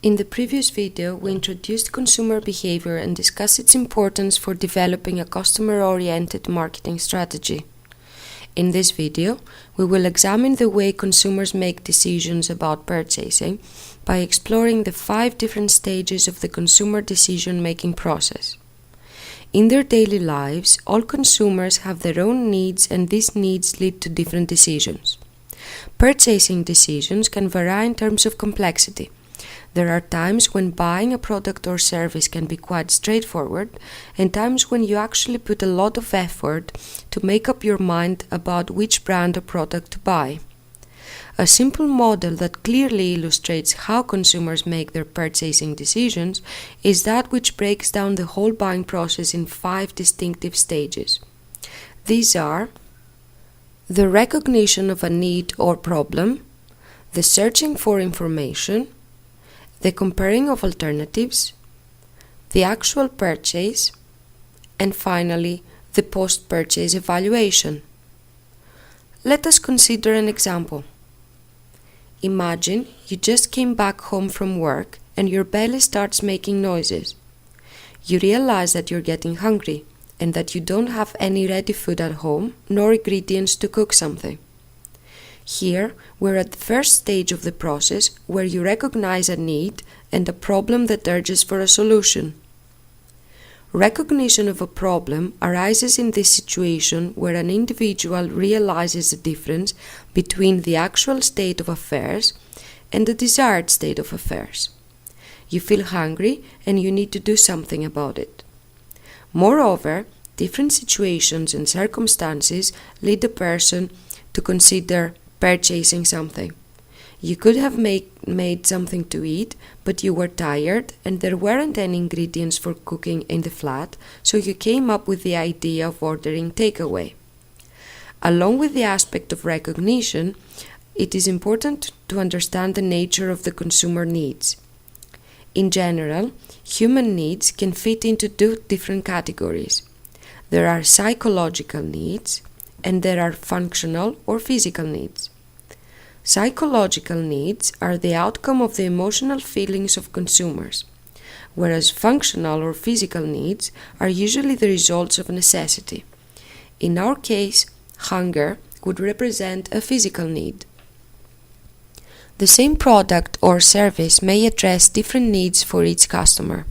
In the previous video, we introduced consumer behavior and discussed its importance for developing a customer-oriented marketing strategy. In this video, we will examine the way consumers make decisions about purchasing by exploring the 5 different stages of the consumer decision-making process. In their daily lives, all consumers have their own needs, and these needs lead to different decisions. Purchasing decisions can vary in terms of complexity. There are times when buying a product or service can be quite straightforward, and times when you actually put a lot of effort to make up your mind about which brand or product to buy. A simple model that clearly illustrates how consumers make their purchasing decisions is that which breaks down the whole buying process in 5 distinctive stages. These are the recognition of a need or problem, the searching for information, the comparing of alternatives, the actual purchase, and finally, the post-purchase evaluation. Let us consider an example. Imagine you just came back home from work and your belly starts making noises. You realize that you're getting hungry and that you don't have any ready food at home nor ingredients to cook something. Here, we're at the first stage of the process where you recognize a need and a problem that urges for a solution. Recognition of a problem arises in this situation where an individual realizes the difference between the actual state of affairs and the desired state of affairs. You feel hungry and you need to do something about it. Moreover, different situations and circumstances lead a person to consider purchasing something. You could have made something to eat, but you were tired and there weren't any ingredients for cooking in the flat, so you came up with the idea of ordering takeaway. Along with the aspect of recognition, it is important to understand the nature of the consumer needs. In general, human needs can fit into 2 different categories. There are psychological needs and there are functional or physical needs. Psychological needs are the outcome of the emotional feelings of consumers, whereas functional or physical needs are usually the results of necessity. In our case, hunger would represent a physical need. The same product or service may address different needs for each customer.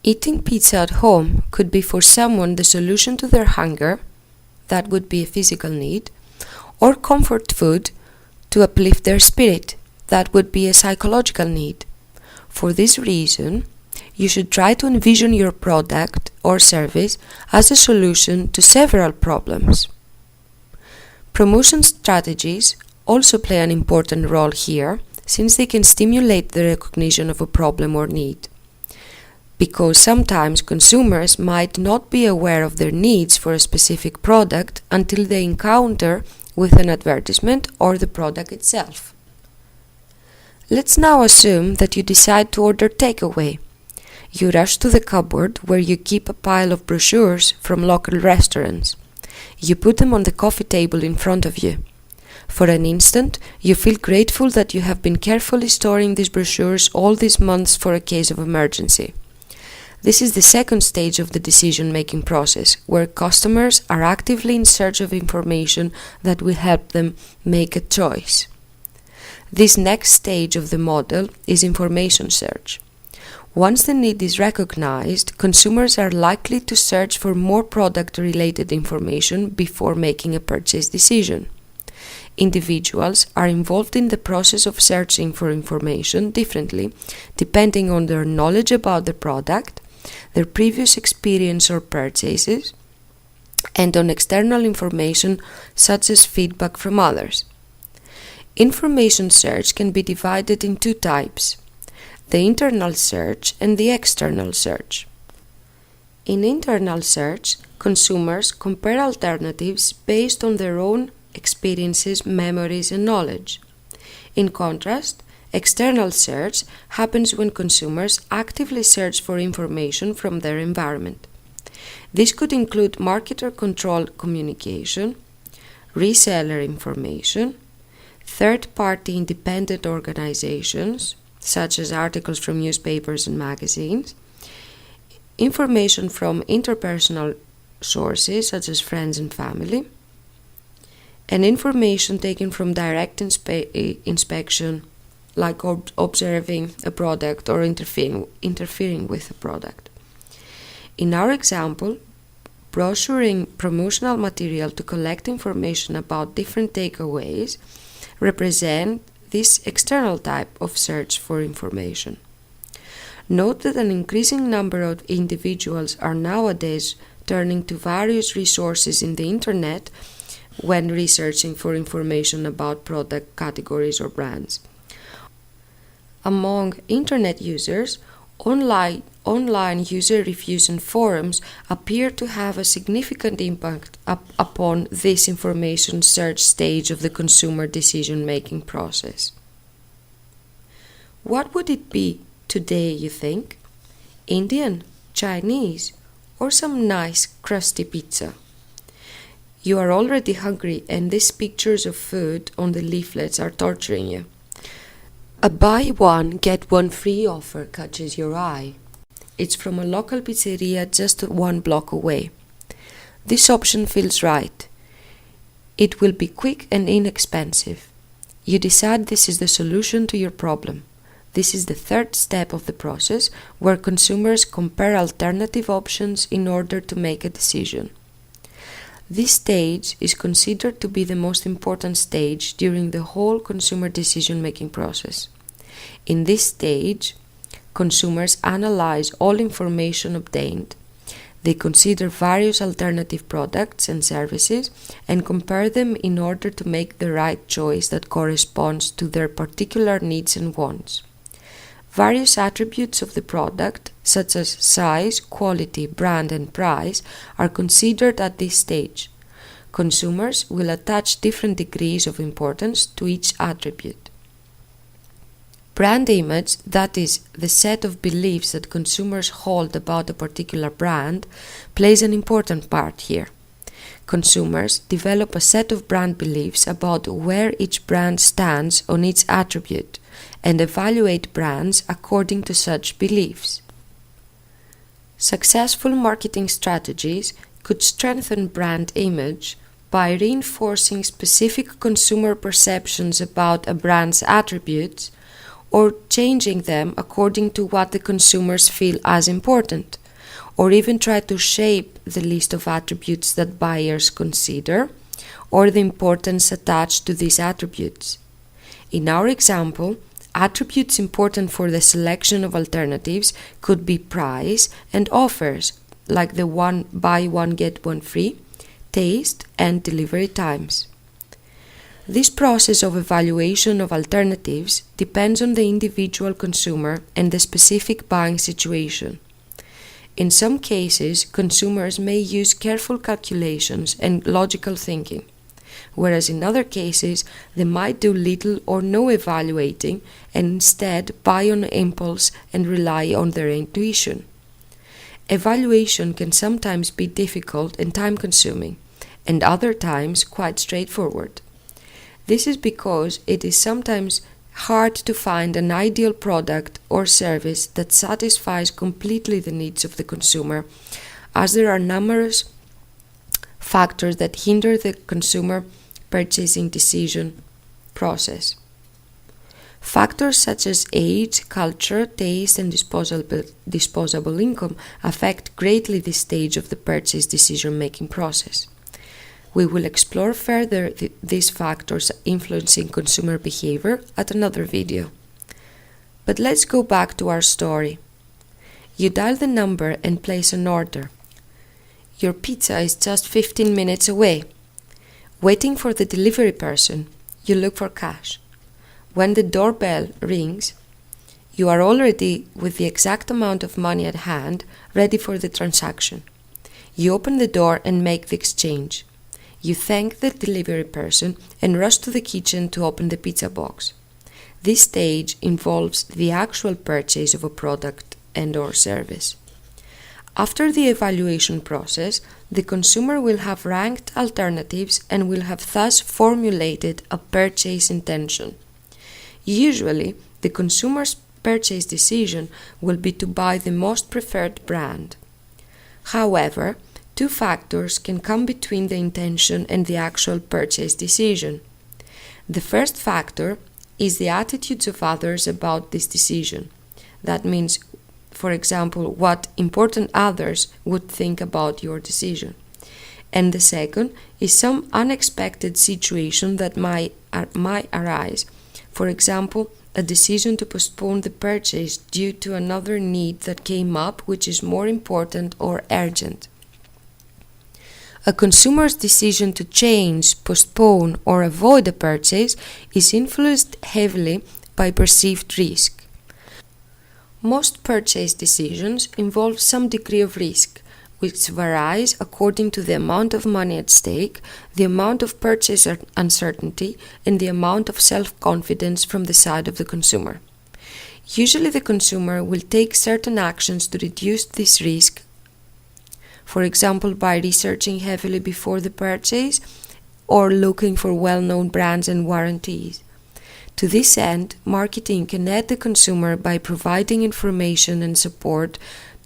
Eating pizza at home could be for someone the solution to their hunger, that would be a physical need, or comfort food to uplift their spirit, that would be a psychological need. For this reason, you should try to envision your product or service as a solution to several problems. Promotion strategies also play an important role here, since they can stimulate the recognition of a problem or need. Because sometimes consumers might not be aware of their needs for a specific product until they encounter with an advertisement or the product itself. Let's now assume that you decide to order takeaway. You rush to the cupboard where you keep a pile of brochures from local restaurants. You put them on the coffee table in front of you. For an instant, you feel grateful that you have been carefully storing these brochures all these months for a case of emergency. This is the second stage of the decision-making process, where customers are actively in search of information that will help them make a choice. This next stage of the model is information search. Once the need is recognized, consumers are likely to search for more product-related information before making a purchase decision. Individuals are involved in the process of searching for information differently, depending on their knowledge about the product, their previous experience or purchases, and on external information such as feedback from others. Information search can be divided in 2 types: the internal search and the external search. In internal search, consumers compare alternatives based on their own experiences, memories, and knowledge. In contrast, external search happens when consumers actively search for information from their environment. This could include marketer-controlled communication, reseller information, third-party independent organizations, such as articles from newspapers and magazines, information from interpersonal sources, such as friends and family, and information taken from direct inspection, like observing a product or interfering with a product. In our example, brochuring promotional material to collect information about different takeaways represent this external type of search for information. Note that an increasing number of individuals are nowadays turning to various resources in the internet when researching for information about product categories or brands. Among internet users, online user reviews and forums appear to have a significant impact upon this information search stage of the consumer decision-making process. What would it be today, you think? Indian, Chinese, or some nice crusty pizza? You are already hungry and these pictures of food on the leaflets are torturing you. A buy one, get one free offer catches your eye. It's from a local pizzeria just 1 block away. This option feels right. It will be quick and inexpensive. You decide this is the solution to your problem. This is the third step of the process, where consumers compare alternative options in order to make a decision. This stage is considered to be the most important stage during the whole consumer decision-making process. In this stage, consumers analyze all information obtained. They consider various alternative products and services and compare them in order to make the right choice that corresponds to their particular needs and wants. Various attributes of the product, such as size, quality, brand, and price, are considered at this stage. Consumers will attach different degrees of importance to each attribute. Brand image, that is, the set of beliefs that consumers hold about a particular brand, plays an important part here. Consumers develop a set of brand beliefs about where each brand stands on each attribute and evaluate brands according to such beliefs. Successful marketing strategies could strengthen brand image by reinforcing specific consumer perceptions about a brand's attributes or changing them according to what the consumers feel as important, or even try to shape the list of attributes that buyers consider or the importance attached to these attributes. In our example, attributes important for the selection of alternatives could be price and offers, like the buy one get one free, taste, and delivery times. This process of evaluation of alternatives depends on the individual consumer and the specific buying situation. In some cases, consumers may use careful calculations and logical thinking, whereas in other cases, they might do little or no evaluating and instead buy on impulse and rely on their intuition. Evaluation can sometimes be difficult and time-consuming, and other times quite straightforward. This is because it is sometimes hard to find an ideal product or service that satisfies completely the needs of the consumer, as there are numerous factors that hinder the consumer purchasing decision process. Factors such as age, culture, taste, and disposable income affect greatly this stage of the purchase decision-making process. We will explore further these factors influencing consumer behavior at another video. But let's go back to our story. You dial the number and place an order. Your pizza is just 15 minutes away. Waiting for the delivery person, you look for cash. When the doorbell rings, you are already with the exact amount of money at hand, ready for the transaction. You open the door and make the exchange. You thank the delivery person and rush to the kitchen to open the pizza box. This stage involves the actual purchase of a product and/or service. After the evaluation process, the consumer will have ranked alternatives and will have thus formulated a purchase intention. Usually, the consumer's purchase decision will be to buy the most preferred brand. However, two factors can come between the intention and the actual purchase decision. The first factor is the attitudes of others about this decision. That means, for example, what important others would think about your decision. And the second is some unexpected situation that might arise. For example, a decision to postpone the purchase due to another need that came up which is more important or urgent. A consumer's decision to change, postpone, or avoid a purchase is influenced heavily by perceived risk. Most purchase decisions involve some degree of risk, which varies according to the amount of money at stake, the amount of purchase uncertainty, and the amount of self-confidence from the side of the consumer. Usually the consumer will take certain actions to reduce this risk, for example by researching heavily before the purchase or looking for well-known brands and warranties. To this end, marketing can aid the consumer by providing information and support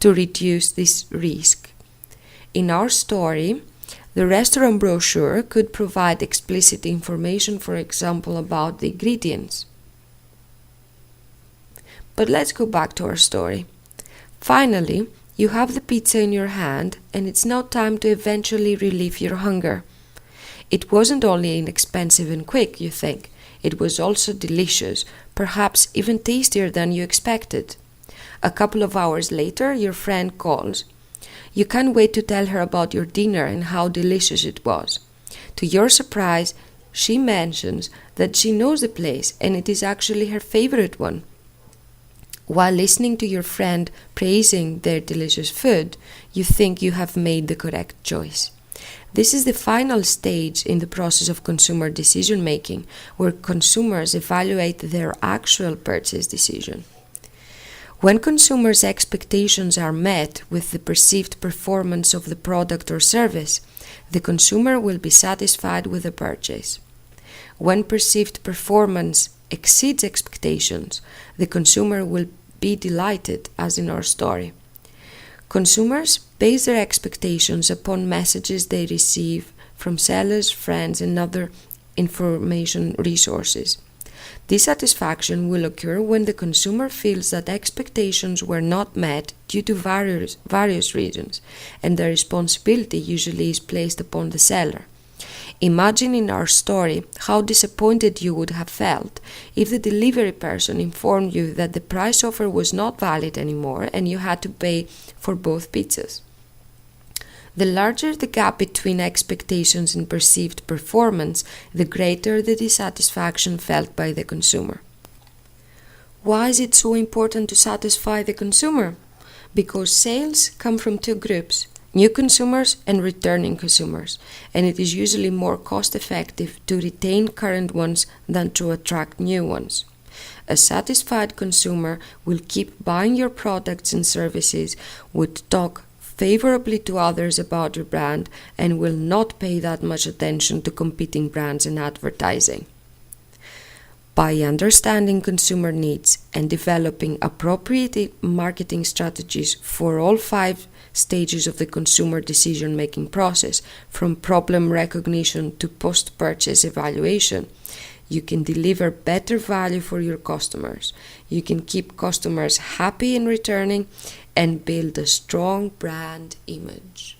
to reduce this risk. In our story, the restaurant brochure could provide explicit information, for example, about the ingredients. But let's go back to our story. Finally, you have the pizza in your hand, and it's now time to eventually relieve your hunger. It wasn't only inexpensive and quick, you think. It was also delicious, perhaps even tastier than you expected. A couple of hours later, your friend calls. You can't wait to tell her about your dinner and how delicious it was. To your surprise, she mentions that she knows the place and it is actually her favorite one. While listening to your friend praising their delicious food, you think you have made the correct choice. This is the final stage in the process of consumer decision making, where consumers evaluate their actual purchase decision. When consumers' expectations are met with the perceived performance of the product or service, the consumer will be satisfied with the purchase. When perceived performance exceeds expectations, the consumer will be delighted, as in our story. Consumers base their expectations upon messages they receive from sellers, friends, and other information resources. Dissatisfaction will occur when the consumer feels that expectations were not met due to various reasons, and the responsibility usually is placed upon the seller. Imagine in our story how disappointed you would have felt if the delivery person informed you that the price offer was not valid anymore and you had to pay for both pizzas. The larger the gap between expectations and perceived performance, the greater the dissatisfaction felt by the consumer. Why is it so important to satisfy the consumer? Because sales come from two groups, new consumers and returning consumers, and it is usually more cost-effective to retain current ones than to attract new ones. A satisfied consumer will keep buying your products and services, would talk favorably to others about your brand, and will not pay that much attention to competing brands and advertising. By understanding consumer needs and developing appropriate marketing strategies for all 5 stages of the consumer decision-making process, from problem recognition to post-purchase evaluation, you can deliver better value for your customers. You can keep customers happy and returning and build a strong brand image.